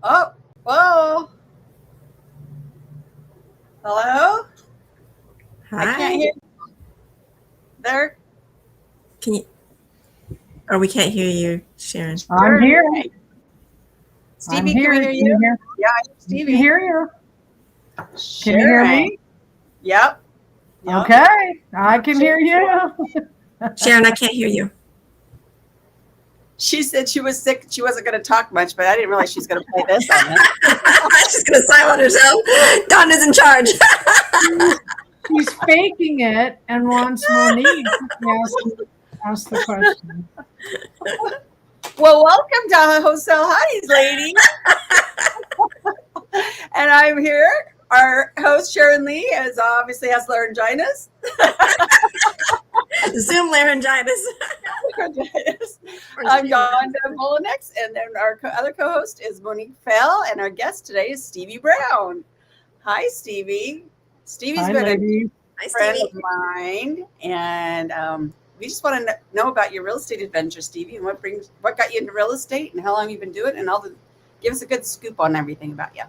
Oh, whoa. Hello? I can't Hi. hear there. Can you? Oh, we can't hear you, Sharon. I'm here. Stevie, I'm can here. we hear Can you? you hear? Yeah, I hear I can Stevie. hear you. Can you hear Sharon. me? Yep. Yep. Okay, I can hear you. Sharon, I can't hear you. She said she was sick. She wasn't going to talk much, but I didn't realize she's going to play this on us. She's gonna silence herself. Donna's in charge. She's faking it and wants Monique to ask the question. Well, welcome to Wholesale Hotties, ladies. And I'm here. Our host, Sharon Lee, obviously has laryngitis. Zoom laryngitis. I'm Yonda Molinex, and then our other co-host is Monique Fell, and our guest today is Stevie Brown. Hi, Stevie. Stevie's Hi, been ladies. a friend of mine, and we just want to know about your real estate adventure, Stevie, and what got you into real estate, and how long you've been doing it, and give us a good scoop on everything about you.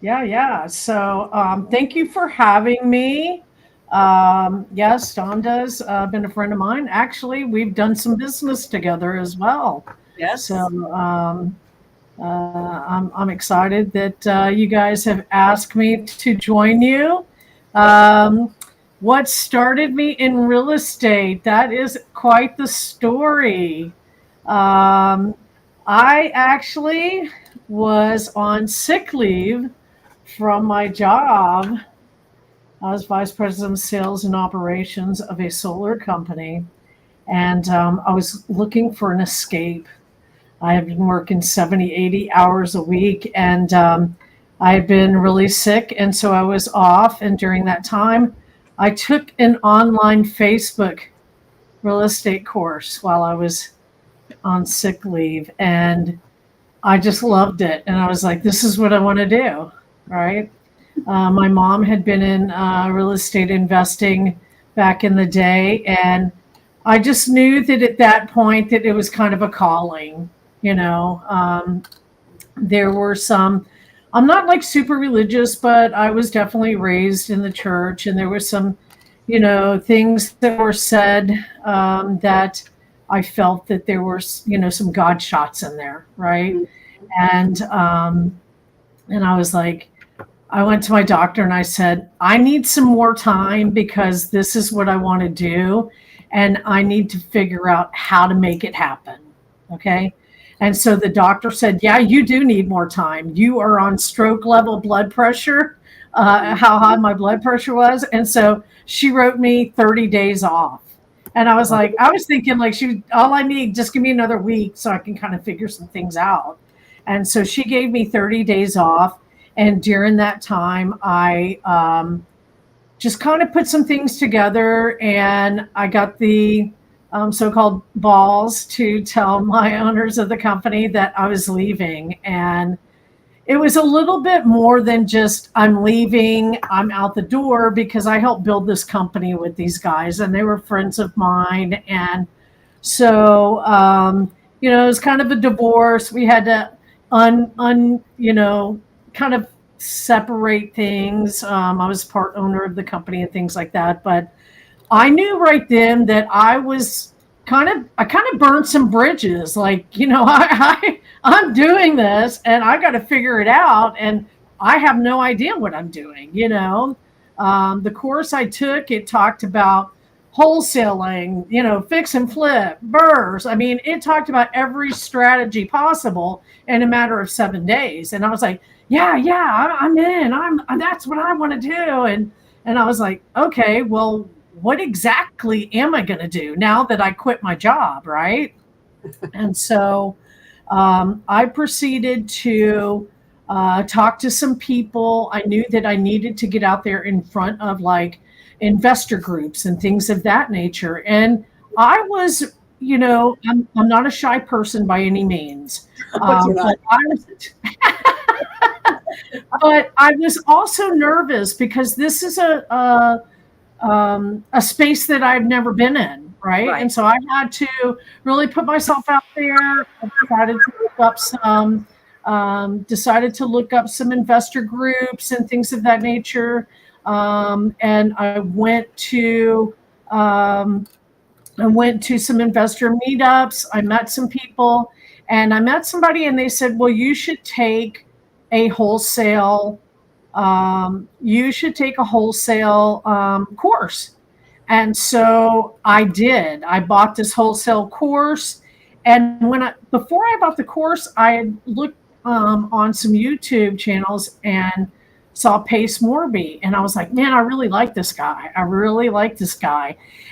Yeah. So thank you for having me. Yes, Donda's been a friend of mine. Actually, we've done some business together as well. Yes. So I'm excited that you guys have asked me to join you. What started me in real estate? That is quite the story. I actually was on sick leave from my job. I was vice president of sales and operations of a solar company, and I was looking for an escape. I had been working 70, 80 hours a week, and I had been really sick, and so I was off. And during that time, I took an online Facebook real estate course while I was on sick leave, and I just loved it. And I was like, this is what I want to do, right? My mom had been in real estate investing back in the day, and I just knew that at that point that it was kind of a calling. There were some, I'm not like super religious, but I was definitely raised in the church, and there were some, things that were said that I felt that there were, some God shots in there, right? And I was like, I went to my doctor and I said, I need some more time because this is what I want to do. And I need to figure out how to make it happen. Okay. And so the doctor said, yeah, you do need more time. You are on stroke level blood pressure, how high my blood pressure was. And so she wrote me 30 days off. And I was thinking like all I need, just give me another week so I can kind of figure some things out. And so she gave me 30 days off. And during that time, I just kind of put some things together, and I got the so-called balls to tell my owners of the company that I was leaving. And it was a little bit more than just I'm leaving, I'm out the door, because I helped build this company with these guys, and they were friends of mine. And so, it was kind of a divorce. We had to kind of separate things. I was part owner of the company and things like that. But I knew right then that I kind of burned some bridges. Like, I'm doing this and I got to figure it out. And I have no idea what I'm doing. The course I took, it talked about wholesaling, fix and flip, burrs. I mean, it talked about every strategy possible in a matter of 7 days. And I was like, yeah, I'm in. That's what I want to do. And I was like, okay, well, what exactly am I going to do now that I quit my job, right? And so I proceeded to talk to some people. I knew that I needed to get out there in front of like investor groups and things of that nature. And I was, I'm not a shy person by any means. But I was also nervous because this is a space that I've never been in, right? And so I had to really put myself out there. I decided to look up some decided to look up some investor groups and things of that nature. And I went to some investor meetups. I met some people, and I met somebody, and they said, well, you should take a wholesale course. And so I did. I bought this wholesale course. And before I bought the course, I had looked on some YouTube channels and saw Pace Morby. And I was like, man, I really like this guy.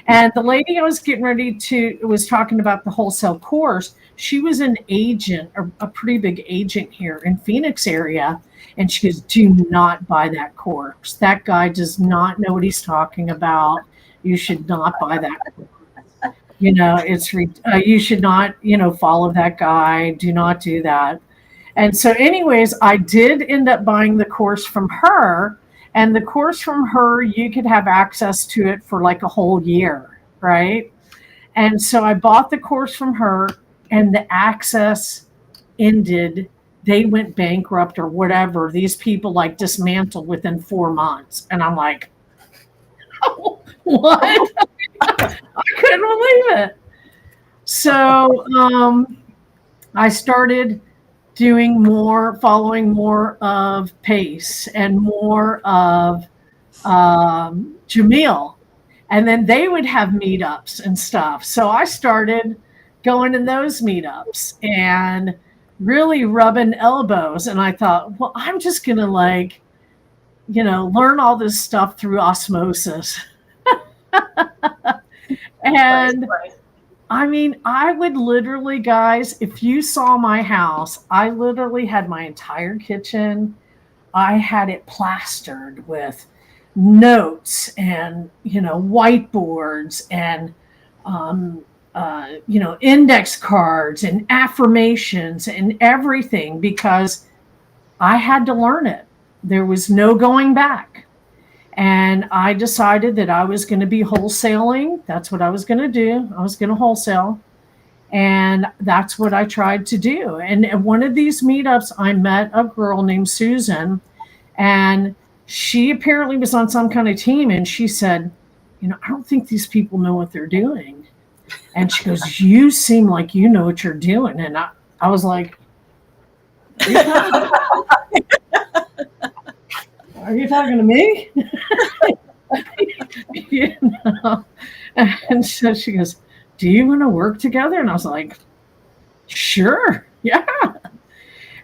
And the lady I was getting ready was talking about the wholesale course. She was an agent, a pretty big agent here in Phoenix area. And she goes, do not buy that course. That guy does not know what he's talking about. You should not buy that course. You should not, follow that guy. Do not do that. And so anyways, I did end up buying the course from her, and the course from her, you could have access to it for like a whole year, right? And so I bought the course from her, and the access ended. They went bankrupt or whatever. These people like dismantled within 4 months. And I'm like, oh, what? I couldn't believe it. So I started following more of Pace and more of Jamil. And then they would have meetups and stuff. So I started going in those meetups and really rubbing elbows. And I thought, well, I'm just going to learn all this stuff through osmosis. And Right. I mean, I would literally, guys, if you saw my house, I literally had my entire kitchen. I had it plastered with notes and, whiteboards and, index cards and affirmations and everything, because I had to learn it. There was no going back. And I decided that I was going to be wholesaling. That's what I was going to do. I was going to wholesale. And that's what I tried to do. And at one of these meetups, I met a girl named Susan. And she apparently was on some kind of team. And she said, I don't think these people know what they're doing. And she goes, you seem like you know what you're doing. And I was like, are you talking to me? And so she goes, do you want to work together? And I was like, sure. Yeah.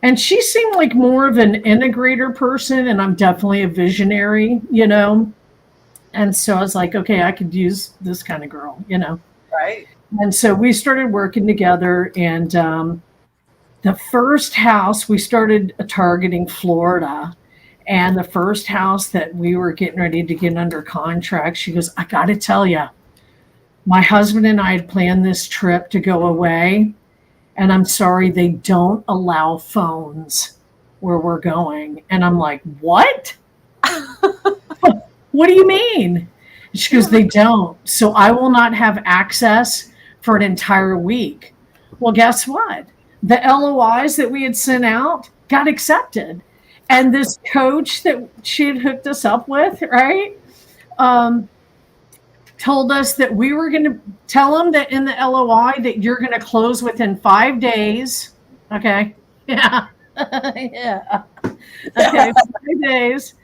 And she seemed like more of an integrator person, and I'm definitely a visionary, And so I was like, okay, I could use this kind of girl, Right. And so we started working together, and the first house, we started targeting Florida. And the first house that we were getting ready to get under contract, she goes, I got to tell you, my husband and I had planned this trip to go away. And I'm sorry, they don't allow phones where we're going. And I'm like, what? What do you mean? And she goes, they don't. So I will not have access for an entire week. Well, guess what? The LOIs that we had sent out got accepted. And this coach that she had hooked us up with, right, told us that we were going to tell them that in the LOI that you're going to close within 5 days. Okay. Yeah. Yeah. Okay. 5 days.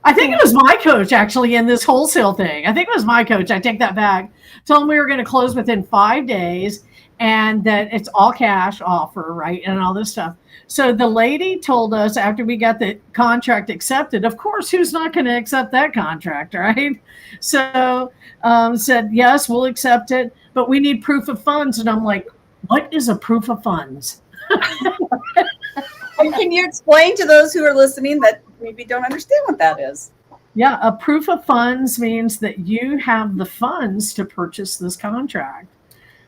I think it was my coach actually in this wholesale thing. I think it was my coach. I take that back. Told them we were going to close within 5 days and that it's all cash offer, right, and all this stuff. So the lady told us after we got the contract accepted, of course, who's not going to accept that contract, right? So said, yes, we'll accept it, but we need proof of funds. And I'm like, what is a proof of funds? And can you explain to those who are listening that maybe don't understand what that is? Yeah, a proof of funds means that you have the funds to purchase this contract.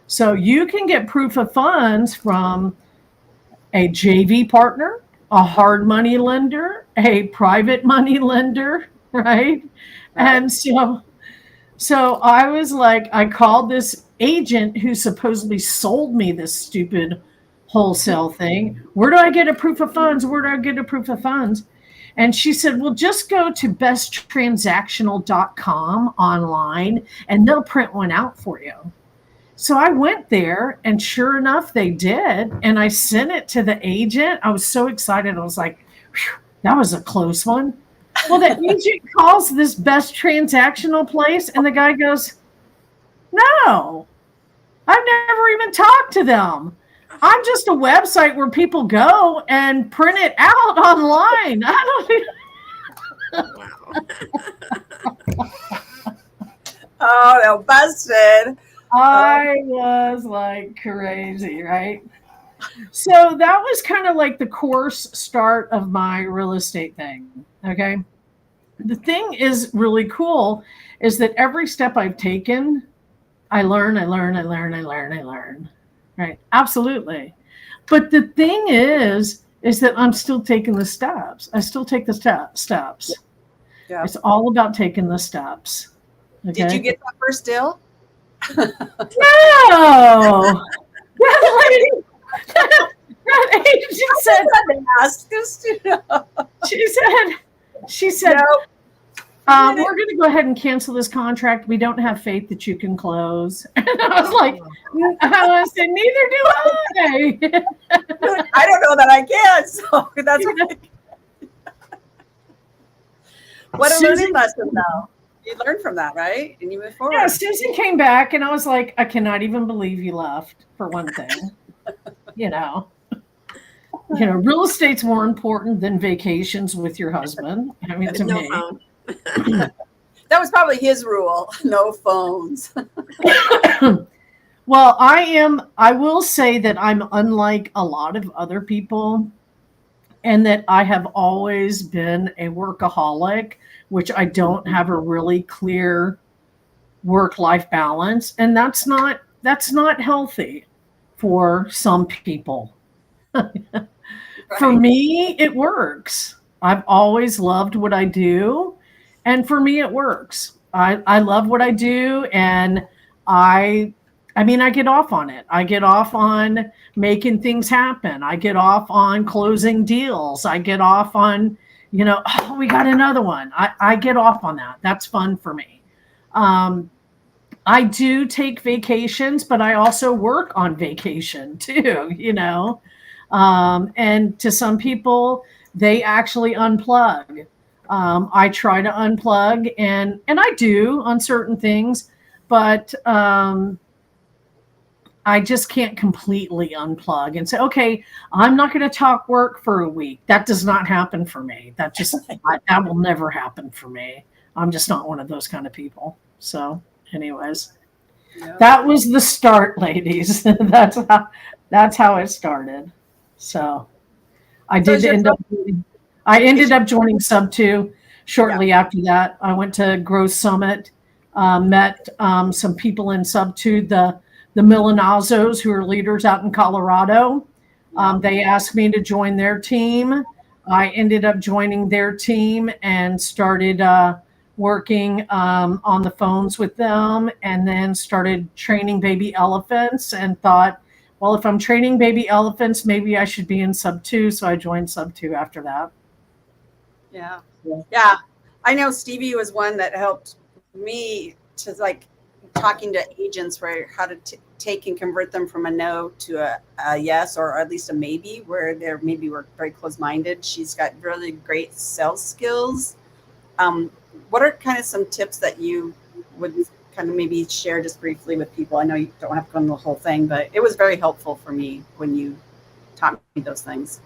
So you can get proof of funds from a JV partner, a hard money lender, a private money lender, right? And so I was like, I called this agent who supposedly sold me this stupid wholesale thing. Where do I get a proof of funds? Where do I get a proof of funds? And she said, well, just go to besttransactional.com online and they'll print one out for you. So I went there and sure enough, they did. And I sent it to the agent. I was so excited. I was like, that was a close one. Well, the agent calls this best transactional place and the guy goes, no, I've never even talked to them. I'm just a website where people go and print it out online. I don't Wow. Oh, no, busted. I was like crazy, right? So that was kind of like the course start of my real estate thing. Okay. The thing is really cool is that every step I've taken, I learn. Right. Absolutely. But the thing is that I'm still taking the steps. I still take the steps. Yeah. It's all about taking the steps. Okay? Did you get that first deal? No. That lady, that agent said, Ask this, she said, no. we're going to go ahead and cancel this contract. We don't have faith that you can close. And I was like, I said, neither do I. I don't know that I can. So that's right. What a learning lesson, though. You learn from that, right? And you move forward. Yeah, Susan came back and I was like, I cannot even believe you left, for one thing. you know, real estate's more important than vacations with your husband. I mean, to No me. phone. That was probably his rule. No phones. Well, I will say that I'm unlike a lot of other people, and that I have always been a workaholic, which I don't have a really clear work-life balance. And that's not healthy for some people. Right. For me, it works. I've always loved what I do. And for me, it works. I love what I do. And I get off on it. I get off on making things happen. I get off on closing deals. I get off on, oh, we got another one. I get off on that. That's fun for me. I do take vacations, but I also work on vacation too, and to some people, they actually unplug. I try to unplug and I do on certain things, but I just can't completely unplug and say, okay, I'm not going to talk work for a week. That does not happen for me. That will never happen for me. I'm just not one of those kind of people. So anyways, That was the start, ladies. That's how it started. So I ended up joining Sub 2 shortly after that. I went to Growth Summit, met some people in Sub 2, the Milanazos, who are leaders out in Colorado. They asked me to join their team. I ended up joining their team and started working on the phones with them, and then started training baby elephants and thought, well, if I'm training baby elephants, maybe I should be in Sub 2. So I joined Sub 2 after that. Yeah. Yeah. I know Stevie was one that helped me to talking to agents where how to take and convert them from a no to a yes, or at least a maybe, where they're maybe were very close-minded. She's got really great sales skills. What are kind of some tips that you would kind of maybe share just briefly with people? I know you don't have to go into the whole thing, but it was very helpful for me when you taught me those things.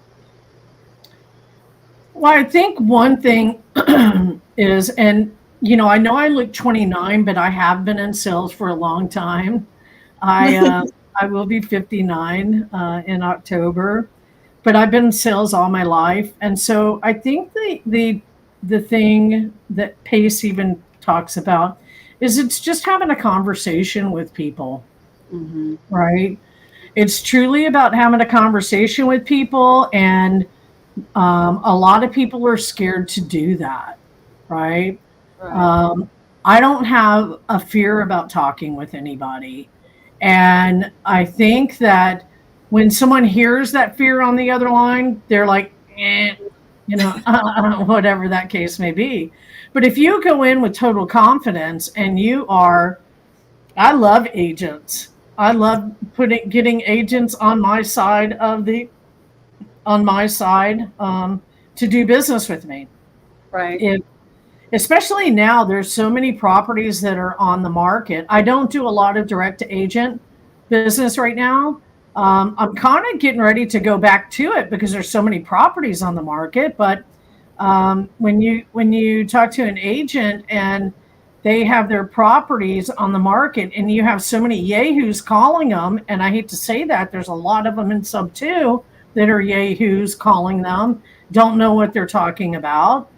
Well, I think one thing is, and I know I look 29, but I have been in sales for a long time. I will be 59 in October, but I've been in sales all my life. And so I think the thing that Pace even talks about is it's just having a conversation with people, right? It's truly about having a conversation with people. And a lot of people are scared to do that, right? I don't have a fear about talking with anybody. And I think that When someone hears that fear on the other line, they're like, whatever that case may be. But if you go in with total confidence and I love agents. I love getting agents on my side to do business with me. Right. Especially now, there's so many properties that are on the market. I don't do a lot of direct to agent business right now. I'm kind of getting ready to go back to it because there's so many properties on the market. But when you talk to an agent and they have their properties on the market and you have so many yahoos calling them, and I hate to say that, there's a lot of them in sub 2 that are yahoos calling them, don't know what they're talking about.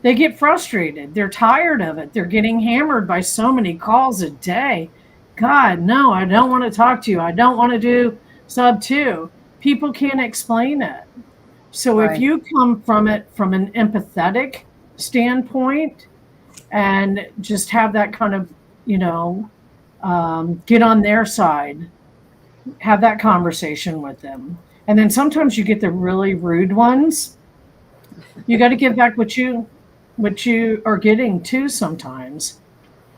They get frustrated. They're tired of it. They're getting hammered by so many calls a day. God, no, I don't want to talk to you. I don't want to do sub 2. People can't explain it. So if you come from it from an empathetic standpoint and just have that kind of, get on their side, have that conversation with them. And then sometimes you get the really rude ones. You got to give back what you are getting too sometimes.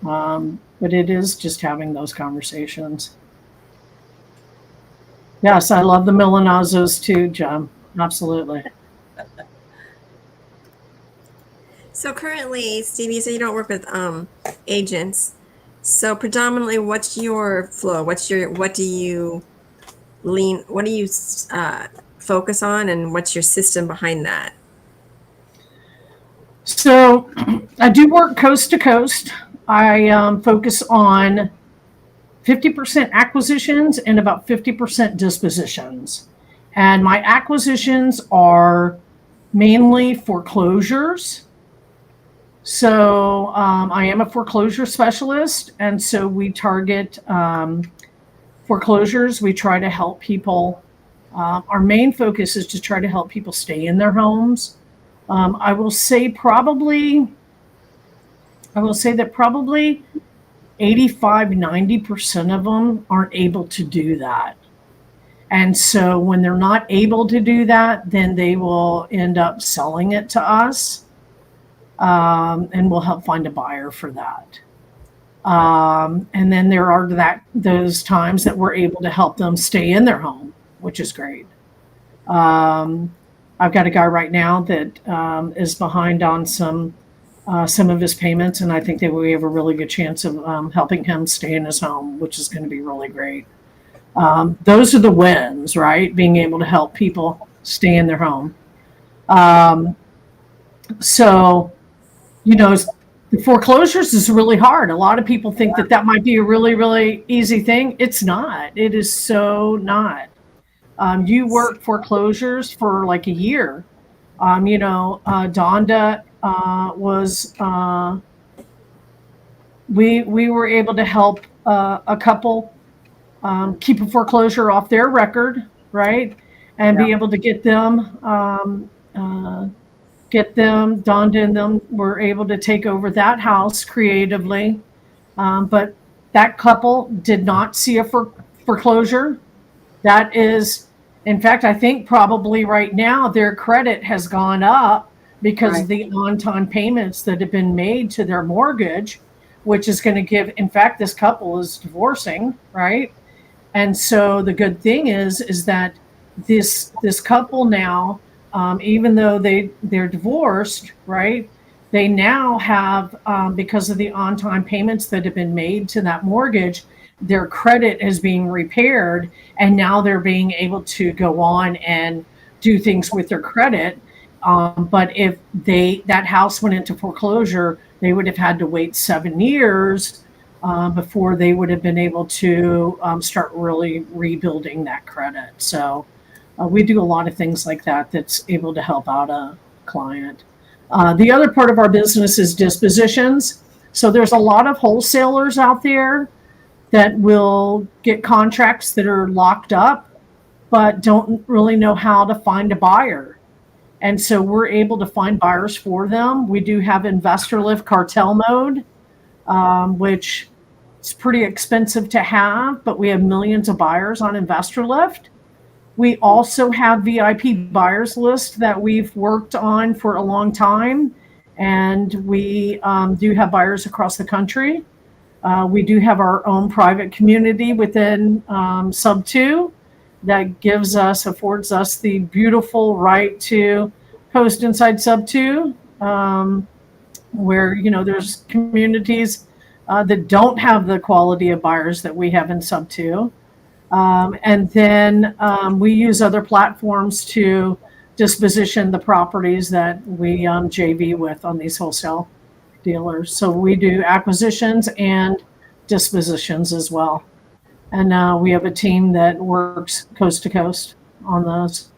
But it is just having those conversations. Yes, I love the Milanazos too, John. Absolutely. So currently, Stevie, you said you don't work with agents. So predominantly, what's your flow? What do you focus on, and what's your system behind that? So I do work coast to coast. I focus on 50% acquisitions and about 50% dispositions. And my acquisitions are mainly foreclosures. So I am a foreclosure specialist. And so we target foreclosures. We try to help people. Our main focus is to try to help people stay in their homes. I will say that probably 85-90% of them aren't able to do that. And so when they're not able to do that, then they will end up selling it to us, and we'll help find a buyer for that. And then there are those times that we're able to help them stay in their home, which is great. I've got a guy right now that is behind on some of his payments, and I think that we have a really good chance of helping him stay in his home, which is going to be really great. Those are the wins, right? Being able to help people stay in their home. So, the foreclosures is really hard. A lot of people think that might be a really, really easy thing. It's not. It is so not. You work foreclosures for like a year. Donda was, we were able to help a couple keep a foreclosure off their record, right? And be able to get them, Donda and them were able to take over that house creatively. But that couple did not see a foreclosure. That is, in fact, I think probably right now their credit has gone up because of the on-time payments that have been made to their mortgage, which is going to give, in fact, this couple is divorcing, right? And so the good thing is that this couple now, even though they're divorced, right? They now have, because of the on-time payments that have been made to that mortgage, their credit is being repaired, and now they're being able to go on and do things with their credit. But if that house went into foreclosure, they would have had to wait 7 years before they would have been able to start really rebuilding that credit. So we do a lot of things like that that's able to help out a client. The other part of our business is dispositions. So there's a lot of wholesalers out there that will get contracts that are locked up, but don't really know how to find a buyer. And so we're able to find buyers for them. We do have investor lift cartel mode, which It's pretty expensive to have, but we have millions of buyers on Investor Lift. We also have VIP buyers list that we've worked on for a long time, and we do have buyers across the country. We do have our own private community within Sub 2 that affords us the beautiful right to post inside Sub 2, where, there's communities that don't have the quality of buyers that we have in Sub 2. And then we use other platforms to disposition the properties that we JV with on these wholesale dealers. So we do acquisitions and dispositions as well. And we have a team that works coast to coast on those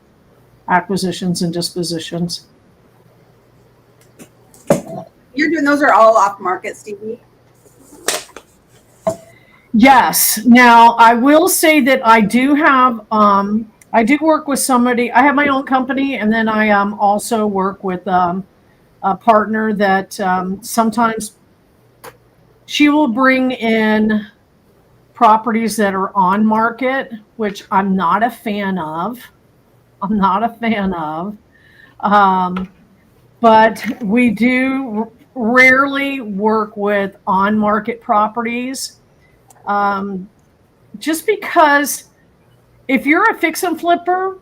acquisitions and dispositions. Those are all off market, Stevie? Yes. Now, I will say that I do have, I do work with somebody. I have my own company, and then I also work with a partner that sometimes she will bring in properties that are on market, which I'm not a fan of. But we do rarely work with on market properties. Just because if you're a fix and flipper,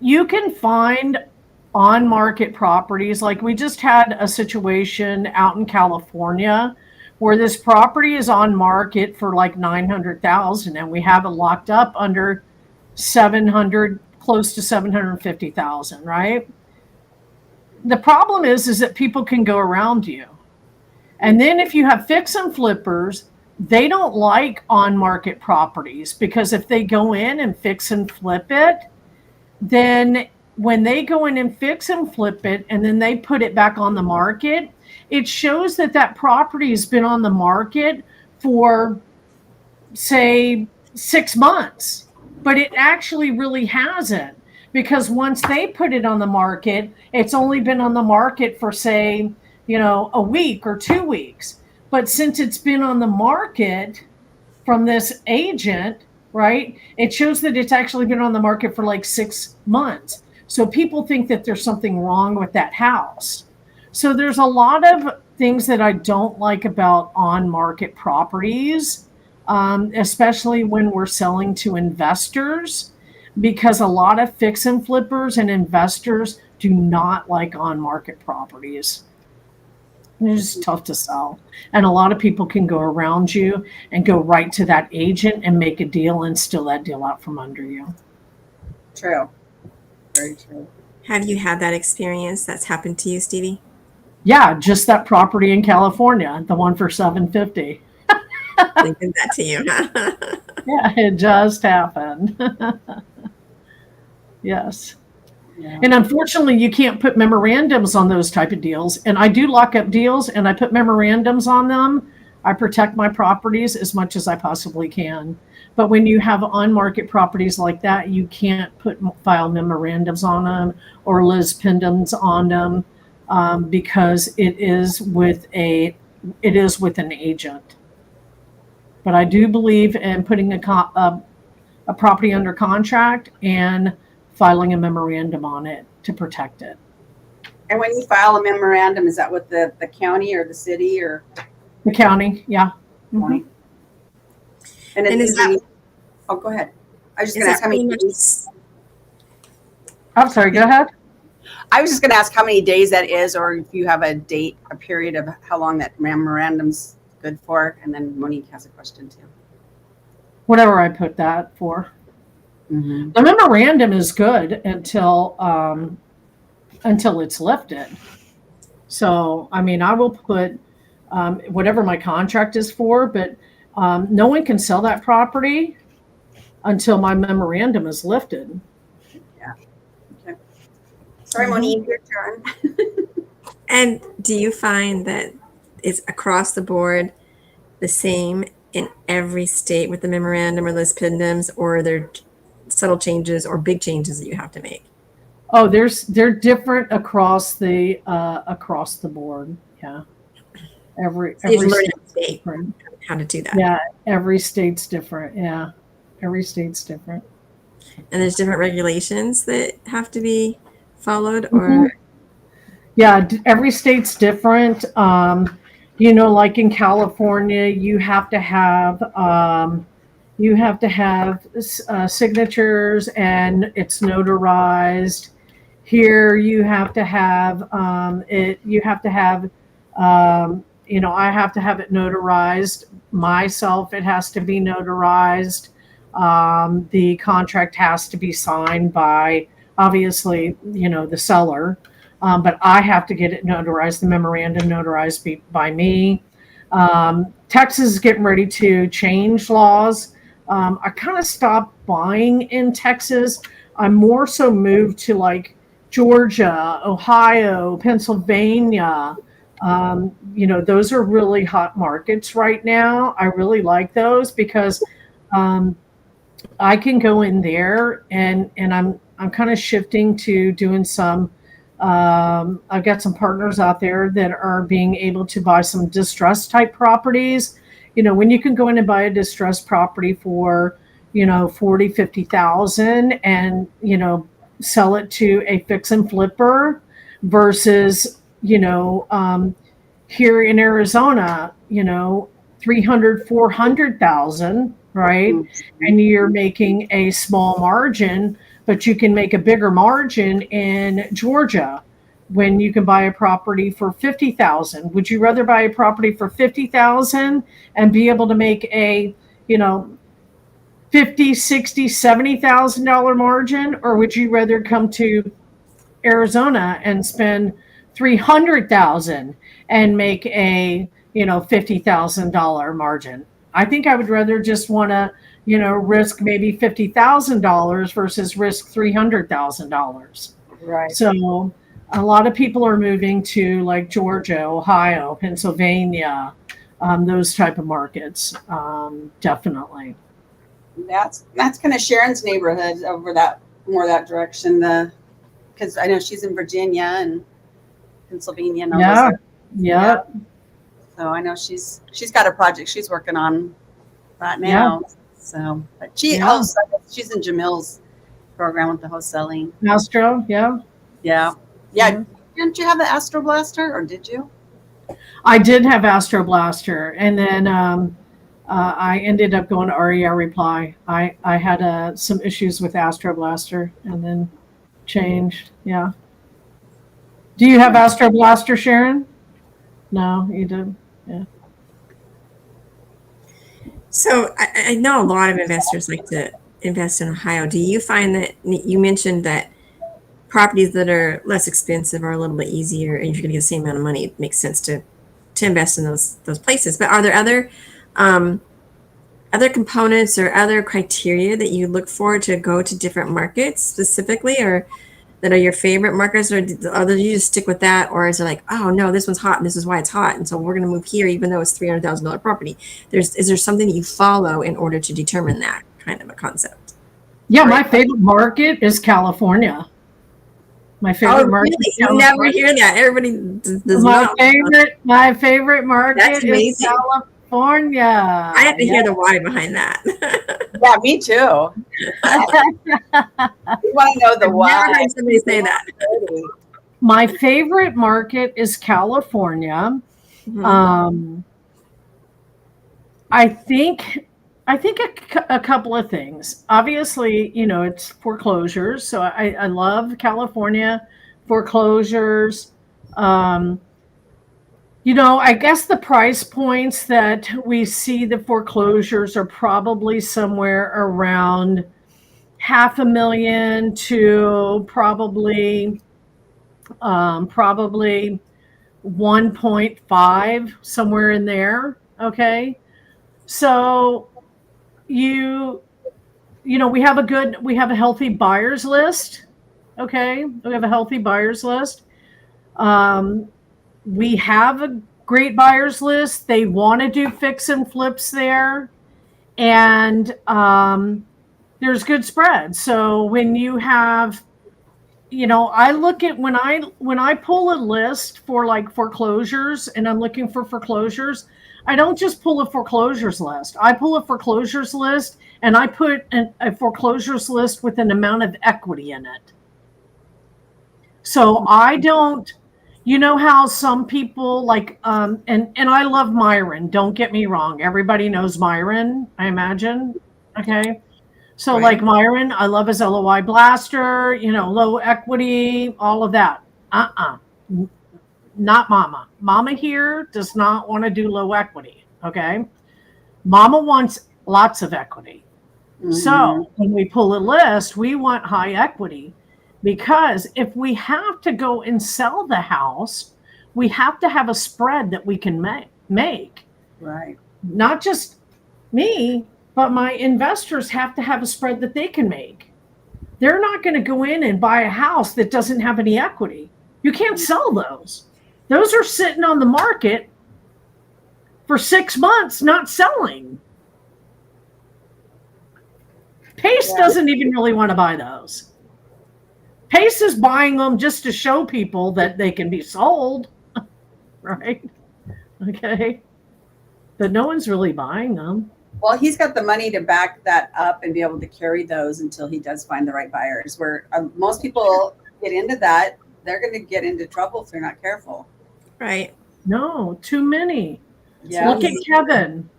you can find on market properties. Like we just had a situation out in California where this property is on market for like 900,000 and we have it locked up under 700, close to 750,000, right? The problem is that people can go around you. And then if you have fix and flippers, they don't like on-market properties, because if they go in and fix and flip it, then when they go in and fix and flip it and then they put it back on the market, it shows that that property has been on the market for, say, 6 months, but it actually really hasn't, because once they put it on the market, it's only been on the market for, say, a week or 2 weeks. But since it's been on the market from this agent, right, it shows that it's actually been on the market for like 6 months. So people think that there's something wrong with that house. So there's a lot of things that I don't like about on-market properties, especially when we're selling to investors, because a lot of fix and flippers and investors do not like on-market properties. It's just tough to sell. And a lot of people can go around you and go right to that agent and make a deal and steal that deal out from under you. True. Very true. Have you had that experience that's happened to you, Stevie? Yeah, just that property in California, the one for $750. They did that to you, huh? Yeah, it just happened. Yes. Yeah. And unfortunately, you can't put memorandums on those type of deals. And I do lock up deals and I put memorandums on them. I protect my properties as much as I possibly can. But when you have on-market properties like that, you can't file memorandums on them or Liz Pendens on them, because it is with an agent. But I do believe in putting a property under contract and filing a memorandum on it to protect it. And when you file a memorandum, is that with the county or the city or? The county, yeah. Mm-hmm. And is that? Oh, go ahead. I was just going to ask how many days. I'm sorry, go ahead. I was just going to ask how many days that is, or if you have a period of how long that memorandum's good for. And then Monique has a question too. Whatever I put that for. Mm-hmm. The memorandum is good until it's lifted. So, I mean, I will put whatever my contract is for, but no one can sell that property until my memorandum is lifted. Yeah. Okay. Sorry, Monique, your turn. And do you find that it's across the board the same in every state with the memorandum or Liz Pendens, or are there subtle changes or big changes that you have to make? Oh, they're different across the board. Yeah. Every state. how to do that. Yeah, every state's different. Yeah, every state's different. And there's different regulations that have to be followed, or Mhm. Yeah, every state's different. Like in California, you have to have signatures and it's notarized. Here, you have to have it. You have to have, I have to have it notarized myself. It has to be notarized. The contract has to be signed by, obviously, the seller. But I have to get it notarized, the memorandum notarized by me. Texas is getting ready to change laws. I kind of stopped buying in Texas. I'm more so moved to like Georgia, Ohio, Pennsylvania. Those are really hot markets right now. I really like those because I can go in there and I'm kind of shifting to doing some. I've got some partners out there that are being able to buy some distressed type properties. When you can go in and buy a distressed property for 40, 50,000 and sell it to a fix and flipper versus here in Arizona, 300, 400,000, right? And you're making a small margin, but you can make a bigger margin in Georgia when you can buy a property for 50,000. Would you rather buy a property for 50,000 and be able to make a, 50, 60, $70,000 margin, or would you rather come to Arizona and spend 300,000 and make a $50,000 margin? I think I would rather just want to risk maybe $50,000 versus risk $300,000. Right. So a lot of people are moving to like Georgia, Ohio, Pennsylvania, those type of markets. Definitely. That's kind of Sharon's neighborhood over that direction. Because I know she's in Virginia and Pennsylvania. And all Yeah. those Yeah. So I know she's got a project she's working on right now. Yeah. So, but she's in Jamil's program with the wholesaling. Astro. Yeah. Yeah. Yeah. Didn't you have the Astro Blaster, or did you? I did have Astro Blaster, and then I ended up going to REI Reply. I had some issues with Astro Blaster, and then changed. Yeah. Do you have Astro Blaster, Sharon? No, you did. Yeah. So I know a lot of investors like to invest in Ohio. Do you find that you mentioned that properties that are less expensive are a little bit easier, and if you're going to get the same amount of money, it makes sense to invest in those places? But are there other components or other criteria that you look for to go to different markets specifically, or that are your favorite markets, or do you just stick with that, or is it like, oh no, this one's hot and this is why it's hot, and so we're going to move here even though it's $300,000 property? Is there something that you follow in order to determine that kind of a concept? Yeah, my favorite market is California. My favorite market. Really? You never hear that. Everybody does not. My favorite market That's amazing. is California. I have to hear the why behind that. Yeah, me too. You want to know the why? Never heard somebody say that. My favorite market is California. Mm-hmm. I think a couple of things. Obviously, it's foreclosures. So I love California foreclosures. I guess the price points that we see the foreclosures are probably somewhere around $500,000 to probably 1.5, somewhere in there. Okay. So we have a healthy buyers list. Okay. We have a healthy buyers list. We have a great buyers list. They want to do fix and flips there. And there's good spread. So when you have, I look at when I pull a list for like foreclosures and I'm looking for foreclosures, I don't just pull a foreclosures list. I pull a foreclosures list and I put a foreclosures list with an amount of equity in it. So I don't, you know how some people like, and I love Myron. Don't get me wrong. Everybody knows Myron, I imagine. Okay. So Right. like Myron, I love his LOI blaster, low equity, all of that. Not Mama. Mama here does not want to do low equity. Okay. Mama wants lots of equity. Mhm. So when we pull a list, we want high equity, because if we have to go and sell the house, we have to have a spread that we can make. Right. Not just me, but my investors have to have a spread that they can make. They're not going to go in and buy a house that doesn't have any equity. You can't sell those. Those are sitting on the market for 6 months, not selling. Pace doesn't even really want to buy those. Pace is buying them just to show people that they can be sold, right? Okay. But no one's really buying them. Well, he's got the money to back that up and be able to carry those until he does find the right buyers. Where most people get into that, they're going to get into trouble if they're not careful. Right. No, too many. Yeah. Look at Kevin.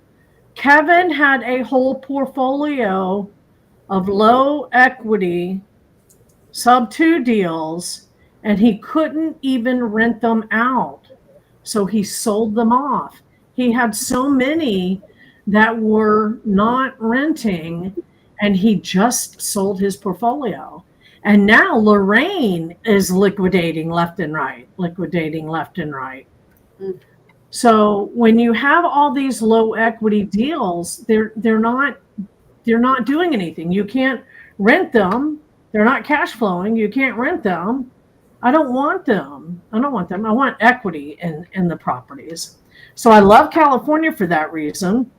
Kevin had a whole portfolio of low equity sub 2 deals, and he couldn't even rent them out. So he sold them off. He had so many that were not renting, and he just sold his portfolio. And now Lorraine is liquidating left and right. Mm. So when you have all these low equity deals, they're not doing anything. You can't rent them. They're not cash flowing. You can't rent them. I don't want them. I want equity in the properties. So I love California for that reason,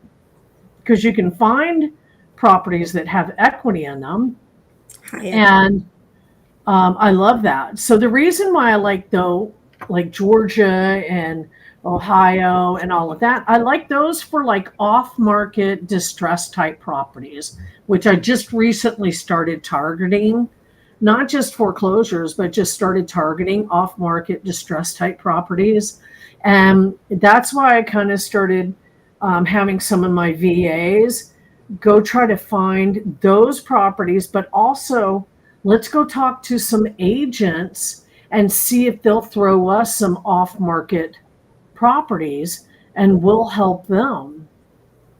because you can find properties that have equity in them. And I love that. So the reason why I like Georgia and Ohio and all of that, I like those for like off-market distress type properties, which I just recently started targeting, not just foreclosures, but just started targeting off-market distress type properties. And that's why I kind of started having some of my VAs go try to find those properties, but also let's go talk to some agents and see if they'll throw us some off-market properties, and we'll help them.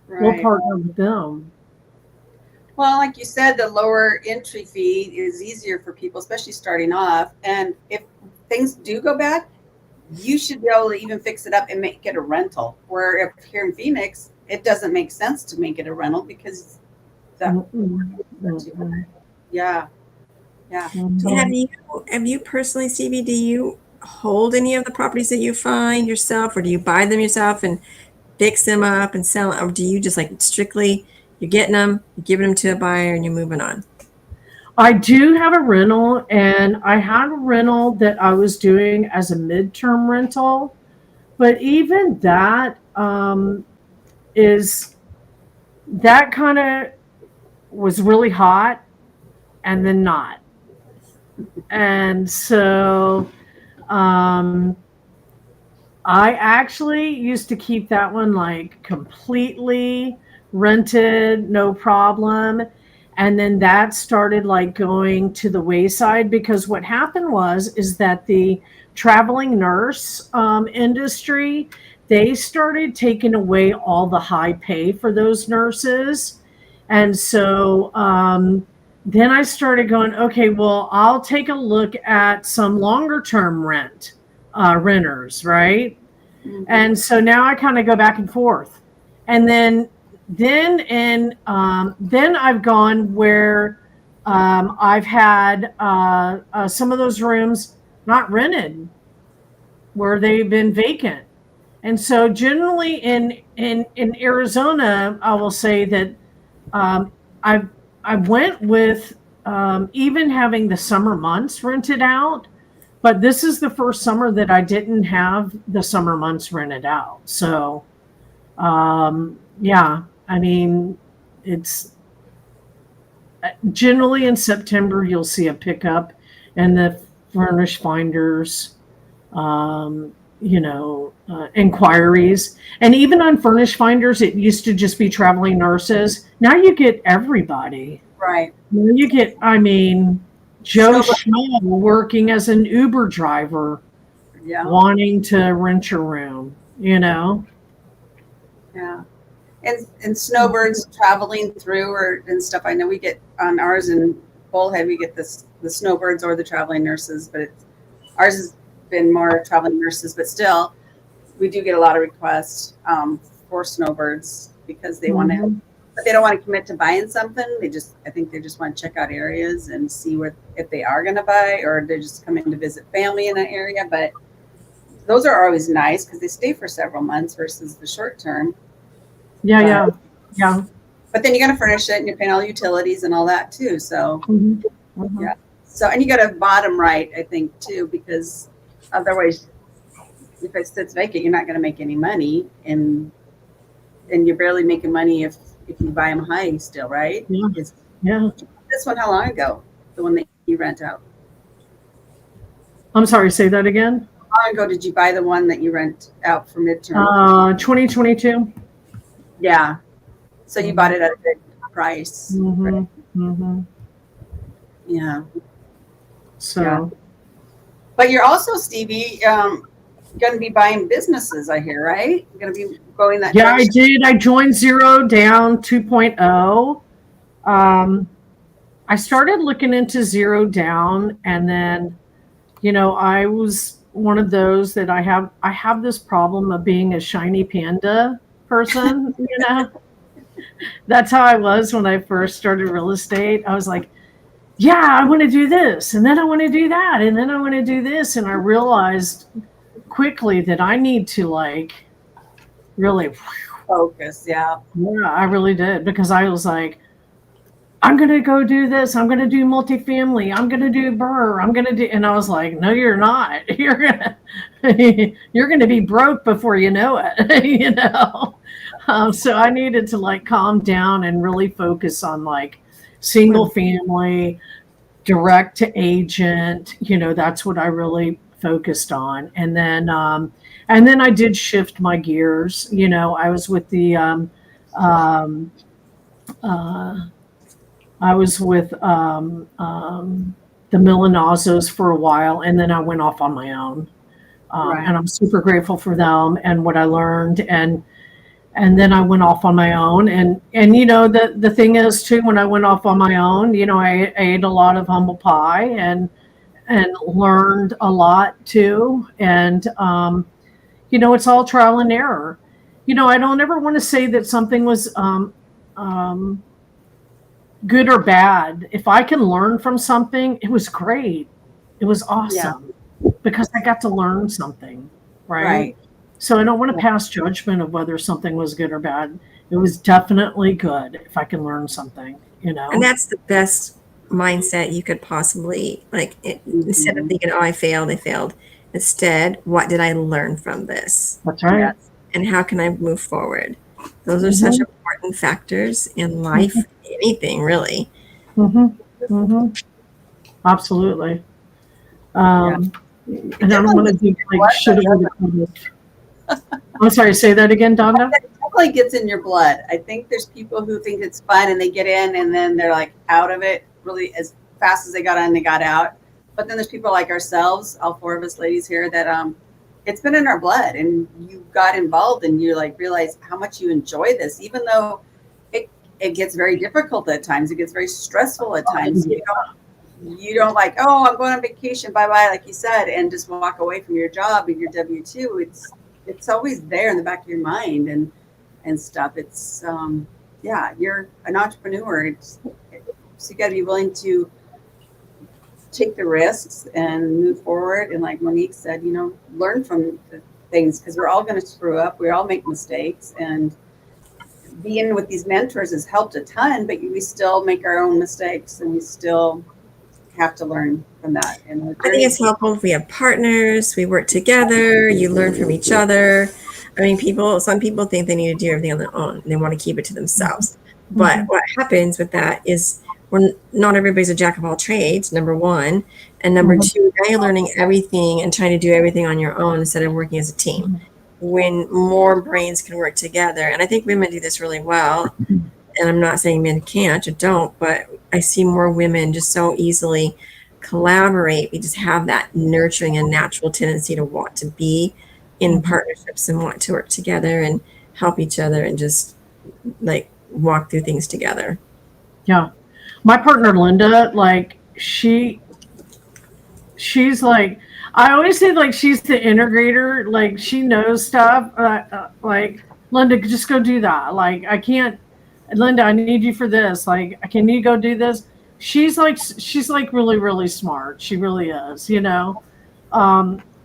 Right. We'll partner with them. Well, like you said, the lower entry fee is easier for people, especially starting off. And if things do go bad, you should be able to even fix it up and make it a rental. Where if here in Phoenix, it doesn't make sense to make it a rental because yeah. Have you personally, Stevie, do you hold any of the properties that you find yourself, or do you buy them yourself and fix them up and sell them? Or do you just like strictly you're getting them, you're giving them to a buyer, and you're moving on? I do have a rental, and I had a rental that I was doing as a midterm rental, but even that that kind of was really hot and then not. And so I actually used to keep that one like completely rented, no problem. And then that started like going to the wayside, because what happened is that the traveling nurse industry, they started taking away all the high pay for those nurses. And so then I started going, okay, well, I'll take a look at some longer term renters, right? Mm-hmm. And so now I kind of go back and forth. And then I've gone where I've had some of those rooms not rented, where they've been vacant. And so generally in Arizona, I will say that I went with even having the summer months rented out, but this is the first summer that I didn't have the summer months rented out. So Yeah, I mean, it's generally in September you'll see a pickup in the furnish finders, inquiries. And even on furnish finders, it used to just be traveling nurses. Now you get everybody. Right. Now you get, I mean, Joe Snowbird. Schmo working as an Uber driver, Yeah. wanting to rent your room, you know? Yeah. And snowbirds traveling through and stuff. I know we get on ours in Bullhead, we get the snowbirds or the traveling nurses, but ours has been more traveling nurses, but still we do get a lot of requests for snowbirds because they want to, but they don't want to commit to buying something. I think they just want to check out areas and see if they are going to buy, or they're just coming to visit family in an area. But those are always nice because they stay for several months versus the short term. Yeah. But then you got to furnish it and you're paying all the utilities and all that too. So, Mm-hmm. yeah. So, and you got to bottom right, I think, too, because otherwise, if it sits vacant, you're not going to make any money, and you're barely making money if you buy them high still, right? Yeah. This one, how long ago? The one that you rent out? I'm sorry, say that again. How long ago did you buy the one that you rent out for midterm? 2022. Yeah. So you bought it at a good price. Right? Yeah. So. Yeah. But you're also, Stevie, going to be buying businesses, I hear, right? You're going to be going that Yeah, direction. I did. I joined Zero Down 2.0. I started looking into Zero Down, and then, I was one of those that I have this problem of being a shiny panda person, That's how I was when I first started real estate. I was like, yeah, I want to do this, and then I want to do that, and then I want to do this. And I realized quickly that I need to really focus. Yeah. Yeah, I really did, because I was like, I'm going to go do this. I'm going to do multifamily. I'm going to do Burr. I'm going to do, and I was like, no, you're not. You're going to be broke before you know it, So I needed to calm down and really focus on single family, direct to agent. That's what I really focused on. And then I did shift my gears. I was with the the Milanazos for a while, and then I went off on my own. Right. And I'm super grateful for them and what I learned. And then I went off on my own. And the thing is too, when I went off on my own, I ate a lot of humble pie and learned a lot too. And it's all trial and error. I don't ever want to say that something was good or bad. If I can learn from something, it was great. It was awesome because I got to learn something, right? So I don't want to pass judgment of whether something was good or bad. It was definitely good if I can learn something, And that's the best mindset you could possibly, instead of thinking, oh, I failed. Instead, what did I learn from this? That's right. Yes. And how can I move forward? Those are such important factors in life, anything really. Absolutely. And I don't want to do shit over the public. I'm sorry, say that again, Donna. It definitely gets in your blood. I think there's people who think it's fun and they get in and then they're out of it really as fast as they got in, they got out. But then there's people like ourselves, all four of us ladies here, that it's been in our blood, and you got involved and you realize how much you enjoy this, even though it gets very difficult at times. It gets very stressful at times. You don't oh, I'm going on vacation, bye-bye, like you said, and just walk away from your job and your W-2. It's always there in the back of your mind and stuff. It's you're an entrepreneur. So you got to be willing to take the risks and move forward. And like Monique said, learn from the things, because we're all going to screw up. We all make mistakes, and being with these mentors has helped a ton, but we still make our own mistakes, and we still have to learn from that. And I think it's helpful if we have partners, we work together, you learn from each other. I mean, some people think they need to do everything on their own and they want to keep it to themselves. But what happens with that is not everybody's a jack of all trades, number one. And number two, now you're learning everything and trying to do everything on your own instead of working as a team. When more brains can work together. And I think women do this really well. And I'm not saying men can't or don't, but I see more women just so easily collaborate. We just have that nurturing and natural tendency to want to be in partnerships and want to work together and help each other and just like walk through things together. Yeah. My partner, Linda, like she's like, I always say like she's the integrator. Like she knows stuff. Like Linda, just go do that. Like I can't, Linda, I need you for this. Like, can you go do this? She's like really, really smart. She really is, you know.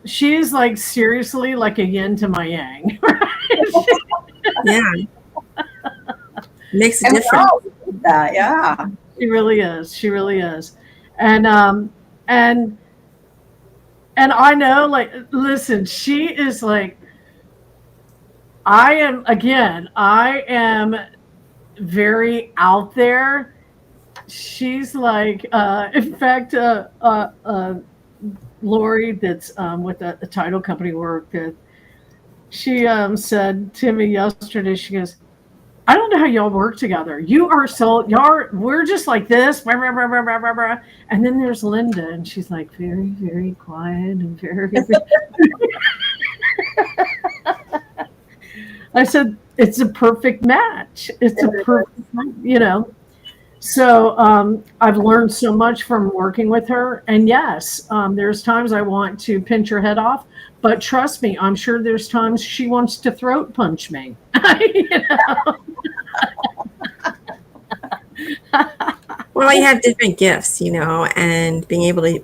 She's like seriously like a yin to my yang. Yeah. Makes a difference. That, yeah. She really is. She really is. And I know, like, listen, she is like, I am very out there. She's like, in fact, Lori, that's with the title company work, that she said to me yesterday, she goes, I don't know how y'all work together. We're just like this. Blah, blah, blah, blah, blah, blah. And then there's Linda, and she's like very, very quiet and very. I said, it's a perfect match. It's a perfect, you know. So I've learned so much from working with her. And yes, there's times I want to pinch her head off. But trust me, I'm sure there's times she wants to throat punch me. You know? Well, you have different gifts, you know, and being able to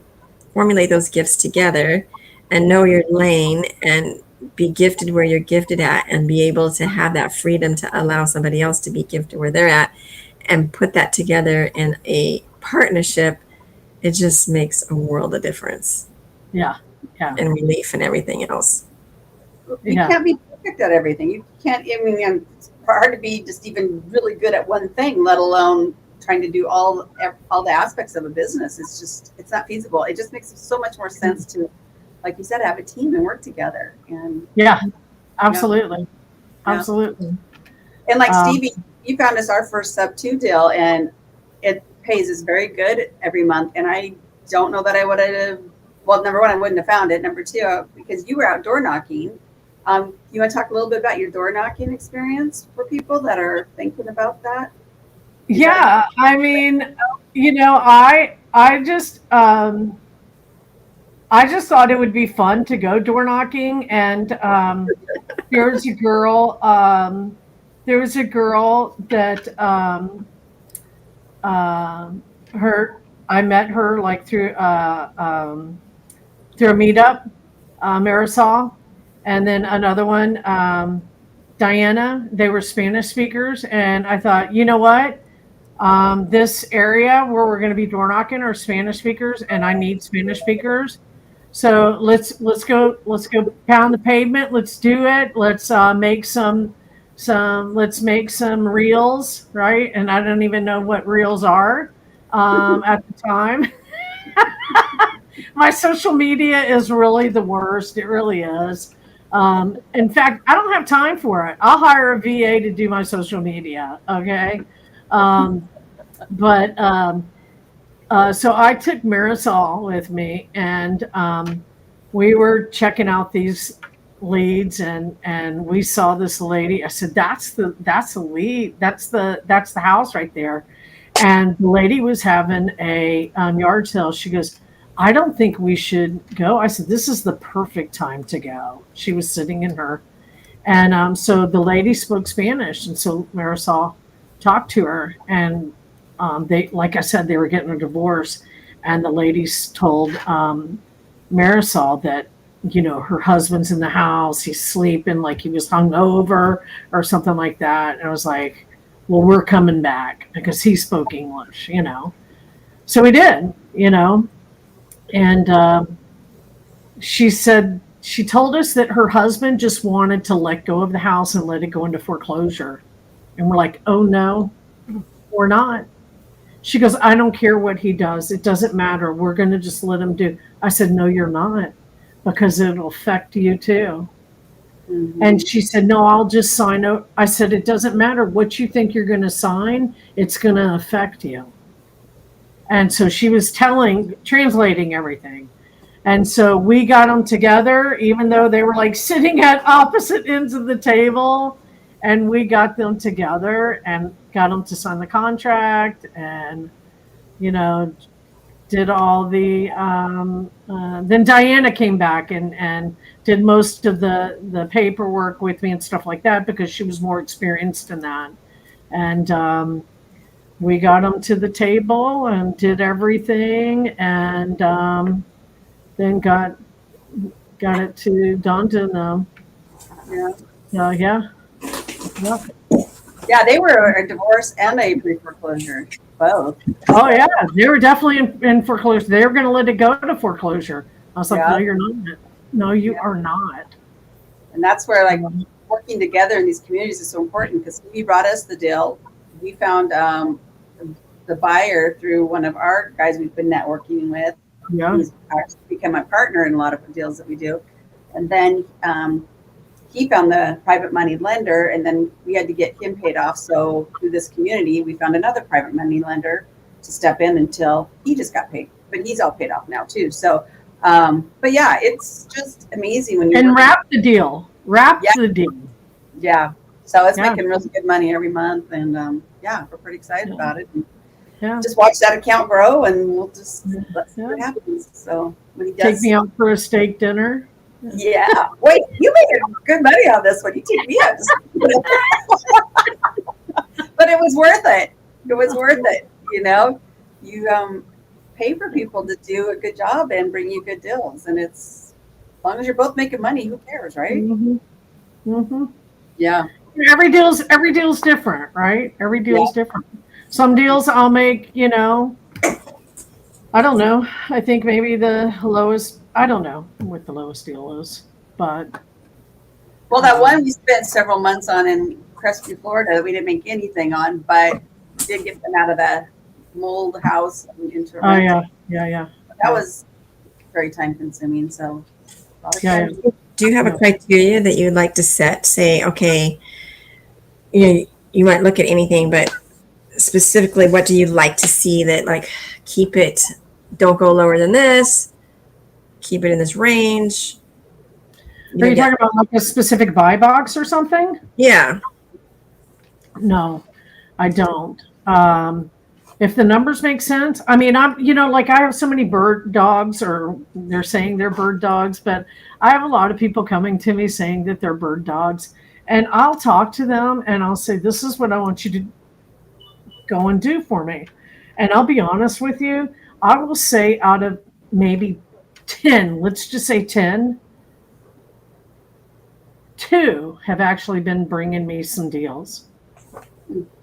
formulate those gifts together and know your lane and be gifted where you're gifted at and be able to have that freedom to allow somebody else to be gifted where they're at and put that together in a partnership, it just makes a world of difference. Yeah. Yeah. And relief and everything else. You can't be perfect at everything. You can't, I mean, it's hard to be just even really good at one thing, let alone trying to do all the aspects of a business. It's not feasible. It just makes so much more sense to, like you said, have a team and work together. And yeah, absolutely. Yeah. Absolutely. And like Stevie, you found us our first sub 2 deal, and it pays us very good every month. And I don't know that I would have, well, number one, I wouldn't have found it. Number two, because you were out door knocking. You want to talk a little bit about your door knocking experience for people that are thinking about that? Yeah, I mean, you know, I just thought it would be fun to go door knocking, and there was a girl that I met her like through a meetup, Marisol, and then another one, Diana. They were Spanish speakers, and I thought, you know what? This area where we're going to be door knocking are Spanish speakers, and I need Spanish speakers. So let's go pound the pavement. Let's do it. Let's make some reels, right? And I don't even know what reels are at the time. My social media is really the worst. It really is. In fact, I don't have time for it. I'll hire a VA to do my social media. Okay. So I took Marisol with me, and we were checking out these leads, and we saw this lady. I said, that's the lead. That's the house right there. And the lady was having a yard sale. She goes, I don't think we should go. I said, this is the perfect time to go. She was sitting in her. And so the lady spoke Spanish. And so Marisol talked to her, and they, like I said, they were getting a divorce. And the ladies told Marisol that, you know, her husband's in the house. He's sleeping like he was hungover or something like that. And I was like, well, we're coming back, because he spoke English, you know. So we did, you know. And she said she told us that her husband just wanted to let go of the house and let it go into foreclosure. And we're like, oh no, we're not. She goes, I don't care what he does. It doesn't matter. We're going to just let him do. I said, no, you're not, because it'll affect you too. Mhm. And she said, no, I'll just sign it. I said, it doesn't matter what you think you're going to sign. It's going to affect you. And so she was translating everything. And so we got them together, even though they were like sitting at opposite ends of the table. And we got them together and got them to sign the contract and, did all the, then Diana came back and did most of the paperwork with me and stuff like that, because she was more experienced in that. And we got them to the table and did everything, and then got it to Don. Yeah. Yeah. Yeah, they were a divorce and a pre-foreclosure, both. Oh yeah, they were definitely in foreclosure. They were going to let it go to foreclosure. I was like, Yeah. no, you're not. No, you are not. And that's where like working together in these communities is so important, because he brought us the deal. We found the buyer through one of our guys we've been networking with. Yeah. He's actually become a partner in a lot of the deals that we do. And then he found the private money lender, and then we had to get him paid off. So through this community, we found another private money lender to step in until he just got paid. But he's all paid off now too. So, but yeah, it's just amazing when you wrap the deal. The deal. Yeah. So it's making really good money every month, and yeah, we're pretty excited about it. And just watch that account grow, and we'll just let's see what happens. So when he does, take me out for a steak dinner. Yeah. Wait, you made good money on this one. You take me out. But it was worth it. It was worth it. You pay for people to do a good job and bring you good deals, and it's as long as you're both making money, who cares, right? Mm-hmm. Mm-hmm. Yeah. Every deal's different, right? Every deal's different. Some deals I'll make, I don't know. I think maybe the lowest. I don't know what the lowest deal is, but well, that one we spent several months on in Crestview, Florida, we didn't make anything on, but we did get them out of the mold house and into a rental. Yeah. That was very time consuming. So, do you have a criteria that you'd like to set? Say, okay, you might look at anything, but specifically, what do you like to see that, like, keep it, don't go lower than this, keep it in this range? Are you talking about like a specific buy box or something? Yeah. No, I don't. If the numbers make sense, I mean, I have so many bird dogs, or they're saying they're bird dogs, but I have a lot of people coming to me saying that they're bird dogs, and I'll talk to them and I'll say, this is what I want you to go and do for me. And I'll be honest with you, I will say out of maybe 10, let's just say 10, 2 have actually been bringing me some deals.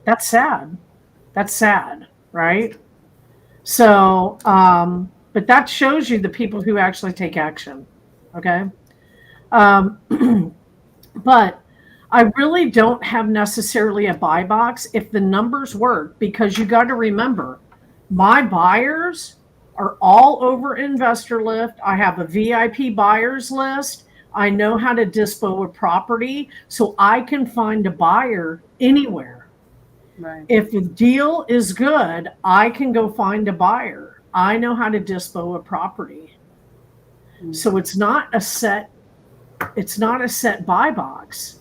That's sad. Right? So, but that shows you the people who actually take action. Okay. But I really don't have necessarily a buy box if the numbers work, because you got to remember, my buyers are all over Investor Lift. I have a VIP buyers list. I know how to dispo a property, so I can find a buyer anywhere. right. If the deal is good, I can go find a buyer. I know how to dispo a property. Mm-hmm. So it's not a set buy box.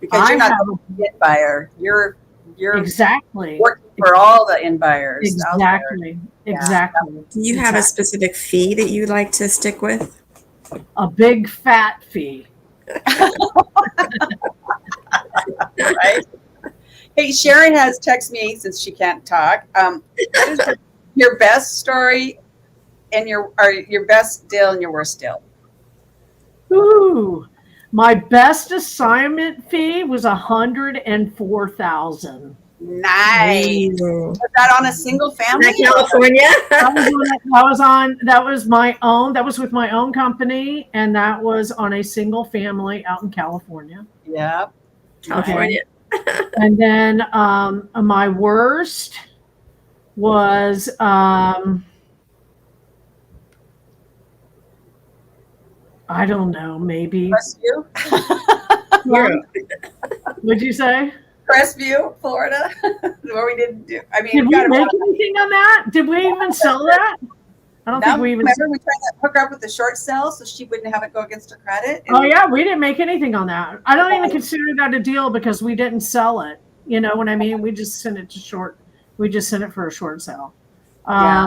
Because you're not a get buyer. You're exactly working for all the end buyers. Exactly. Exactly. Do you have a specific fee that you'd like to stick with? A big fat fee. Right? Hey, Sharon has texted me since she can't talk. What is your best story and your best deal and your worst deal? Ooh, my best assignment fee was $104,000. Nice. Ooh. Was that on a single family? Isn't that California? That was my own. That was with my own company, and that was on a single family out in California. Yep. California. And then my worst was I don't know, maybe. Crestview. What'd you say? Crestview, Florida, where we didn't do. I mean, Did we got make anything on that? Did we even sell that? I don't think we even. Remember, we tried to hook her up with the short sale so she wouldn't have it go against her credit. Oh yeah, we didn't make anything on that. I don't even consider that a deal because we didn't sell it. You know what I mean? We just sent it to short. We just sent it for a short sale. So I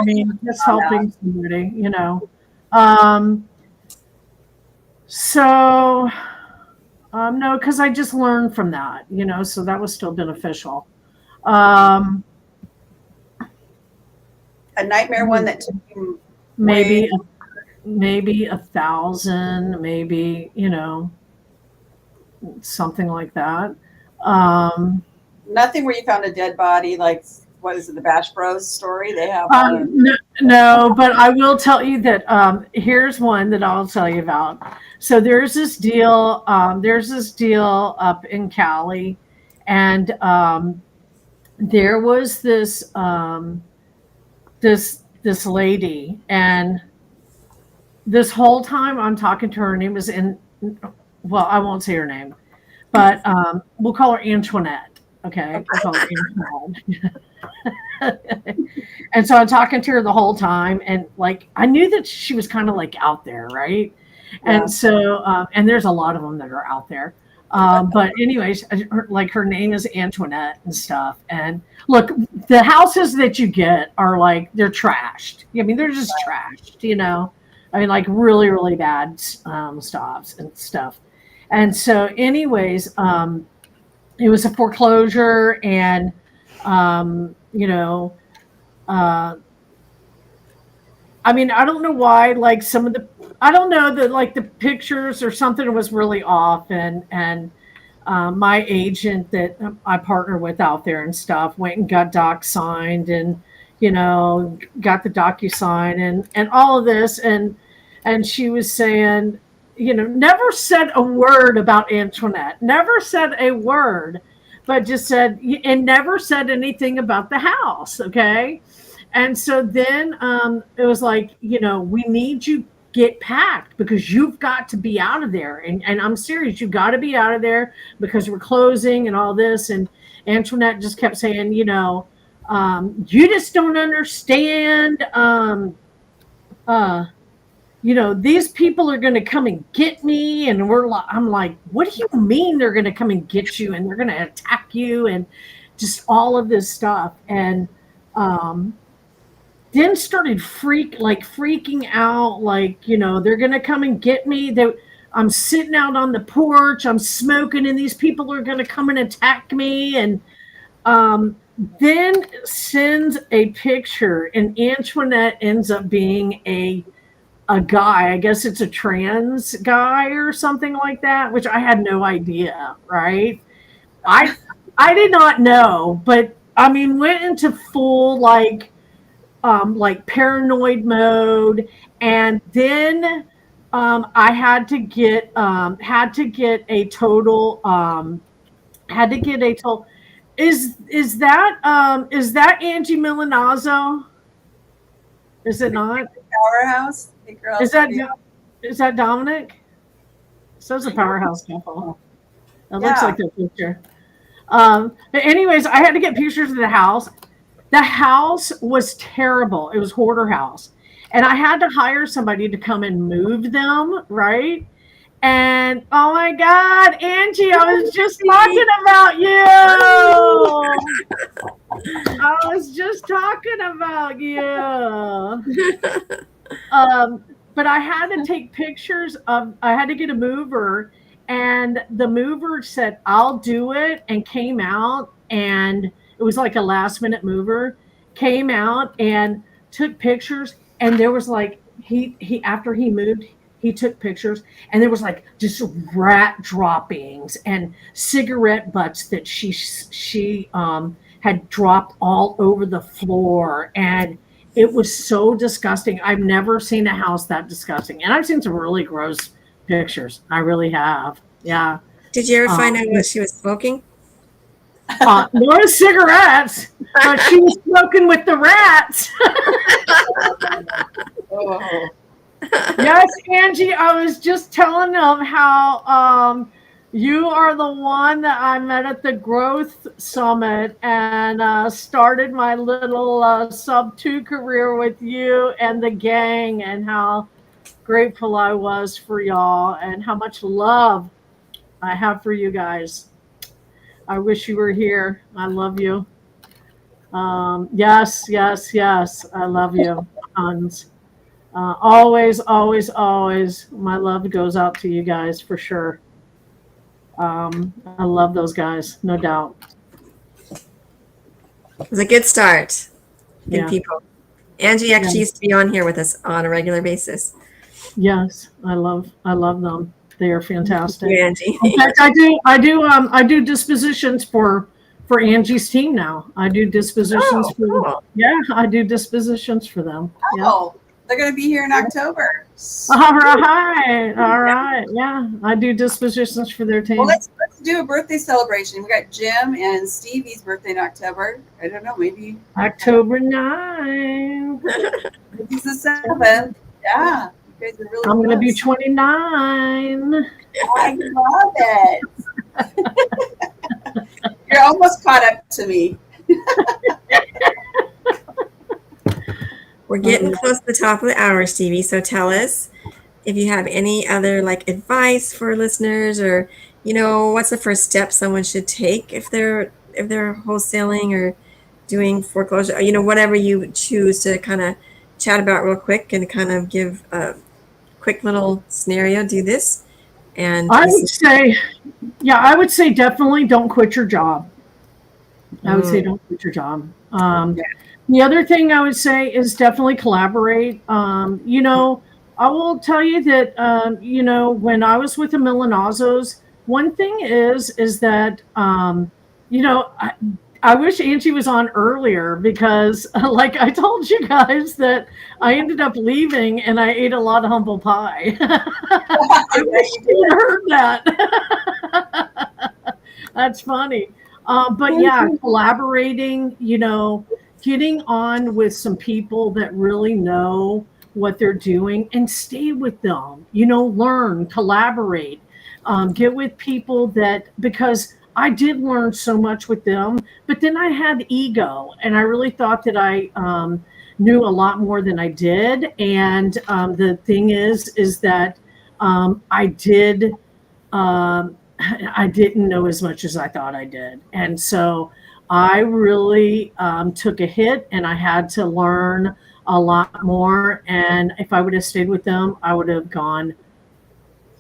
mean, just helping somebody, you know. No, because I just learned from that, you know, so that was still beneficial. A nightmare one that took you maybe 1,000, maybe, you know, something like that. Nothing where you found a dead body, like what is it, the Bash Bros story? They have no, but I will tell you that here's one that I'll tell you about. So there's this deal up in Cali, and there was this this lady, and this whole time I'm talking to her name was well, I won't say her name, but we'll call her Antoinette. Okay. We'll call her Antoinette. And so I'm talking to her the whole time, and like I knew that she was kind of like out there, right? Yeah. And so and there's a lot of them that are out there. But anyways, her name is Antoinette and stuff. And look, the houses that you get are like, they're trashed. I mean, they're just trashed, you know. I mean, like really, really bad stops and stuff. And so anyways, it was a foreclosure, and you know, I mean, I don't know why, like I don't know that like the pictures or something was really off, and my agent that I partner with out there and stuff went and got doc signed, and you know, got the DocuSign and all of this, and she was saying, you know, never said a word about Antoinette, never said a word, but just said, and never said anything about the house. Okay. And so then it was like, you know, we need you get packed because you've got to be out of there. And I'm serious, you've got to be out of there because we're closing and all this. And Antoinette just kept saying, you know, you just don't understand. You know, these people are going to come and get me. And I'm like, what do you mean they're going to come and get you? And they're going to attack you and just all of this stuff. And then started freaking out, like, you know, they're going to come and get me. I'm sitting out on the porch, I'm smoking, and these people are going to come and attack me. And then sends a picture, and Antoinette ends up being a guy. I guess it's a trans guy or something like that, which I had no idea, right? I did not know, but I mean, went into full like paranoid mode, and then I had to get a total. Is that Angie Milanazzo? Is it not? Powerhouse. Is that Dominic? So it's a powerhouse couple. It looks like their picture. But anyways, I had to get pictures of the house. The house was terrible. It was hoarder house. And I had to hire somebody to come and move them, right? And oh my God, Angie, I was just talking about you. I was just talking about you. But I had to take pictures I had to get a mover, and the mover said, I'll do it, and came out, and it was like a last minute mover, came out and took pictures. And there was like, he after he moved, he took pictures, and there was like just rat droppings and cigarette butts that she had dropped all over the floor, and it was so disgusting. I've never seen a house that disgusting, and I've seen some really gross pictures. I really have. Yeah. Did you ever find out what she was smoking? No cigarettes, but she was smoking with the rats. Oh. Yes, Angie, I was just telling them how you are the one that I met at the Growth Summit and started my little sub 2 career with you and the gang, and how grateful I was for y'all and how much love I have for you guys. I wish you were here. I love you. Yes, yes, yes. I love you. Tons. Always, always, always. My love goes out to you guys for sure. I love those guys, no doubt. It was a good start. Good Yeah. people. Angie actually used to be on here with us on a regular basis. Yes, I love them. They are fantastic. Yeah, Angie. In fact, I do dispositions for Angie's team now. I do dispositions for cool. Yeah, I do dispositions for them. Yeah. Oh, they're going to be here in October. All right. Yeah, I do dispositions for their team. Well, let's do a birthday celebration. We got Jim and Stevie's birthday in October. I don't know, maybe October 9th. it's the 7th. Yeah, you guys are really I'm going to be close. 29. I love it. You're almost caught up to me. We're getting close to the top of the hour, Stevie. So tell us if you have any other like advice for listeners, or what's the first step someone should take if they're wholesaling or doing foreclosure, whatever you choose to kind of chat about real quick and kind of give a quick little scenario. Do this, and I would say definitely don't quit your job. I would say don't quit your job. The other thing I would say is definitely collaborate. I will tell you that, when I was with the Milanazos, one thing is that, I wish Angie was on earlier because, like I told you guys, that I ended up leaving and I ate a lot of humble pie. I wish you had heard that. That's funny. But yeah, collaborating, getting on with some people that really know what they're doing and stay with them, learn, collaborate, get with people because I did learn so much with them, but then I had ego and I really thought that I knew a lot more than I did. And the thing is that I didn't know as much as I thought I did. And so I really took a hit and I had to learn a lot more. And if I would have stayed with them, I would have gone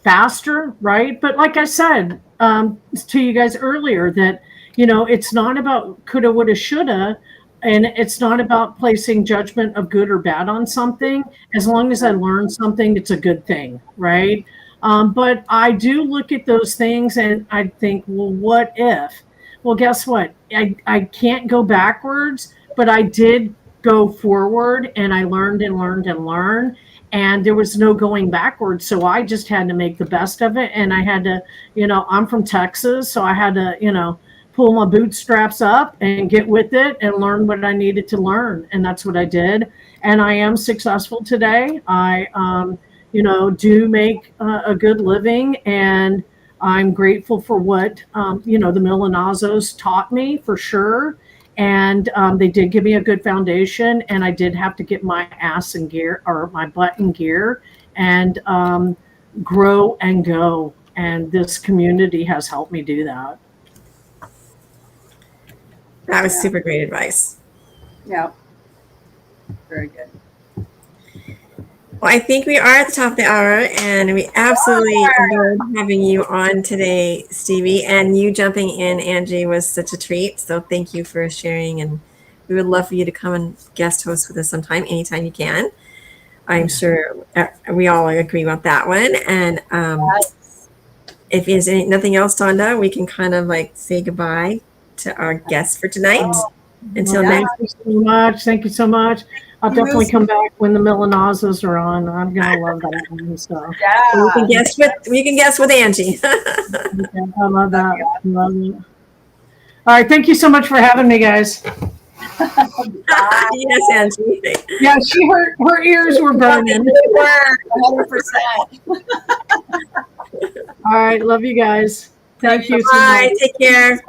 faster, right? But like I said to you guys earlier, that, it's not about coulda, woulda, shoulda. And it's not about placing judgment of good or bad on something. As long as I learn something, it's a good thing, right? But I do look at those things and I think, well, what if? Well, guess what? I can't go backwards, but I did go forward and I learned and learned and learned. And there was no going backwards. So I just had to make the best of it. And I had to, I'm from Texas. So I had to, pull my bootstraps up and get with it and learn what I needed to learn. And that's what I did. And I am successful today. I, do make a good living, and I'm grateful for what, the Milanazos taught me for sure. And they did give me a good foundation, and I did have to get my ass in gear, or my butt in gear, and grow and go. And this community has helped me do that. That was super great advice. Yeah. Very good. Well, I think we are at the top of the hour, and we absolutely enjoyed having you on today, Stevie. And you jumping in, Angie, was such a treat. So thank you for sharing, and we would love for you to come and guest host with us sometime, anytime you can. I'm sure we all agree about that one. And if there's nothing else, Tonda, we can kind of like say goodbye to our guests for tonight. Until Thank next. you so much. Thank you so much. I'll definitely come back when the Milanazas are on. I'm gonna love that one. So We can guess with Angie. I love that. Love it. All right. Thank you so much for having me, guys. Yes, Angie. Yeah, her ears were burning. 100%. All right. Love you guys. Thank you. Bye. Take care.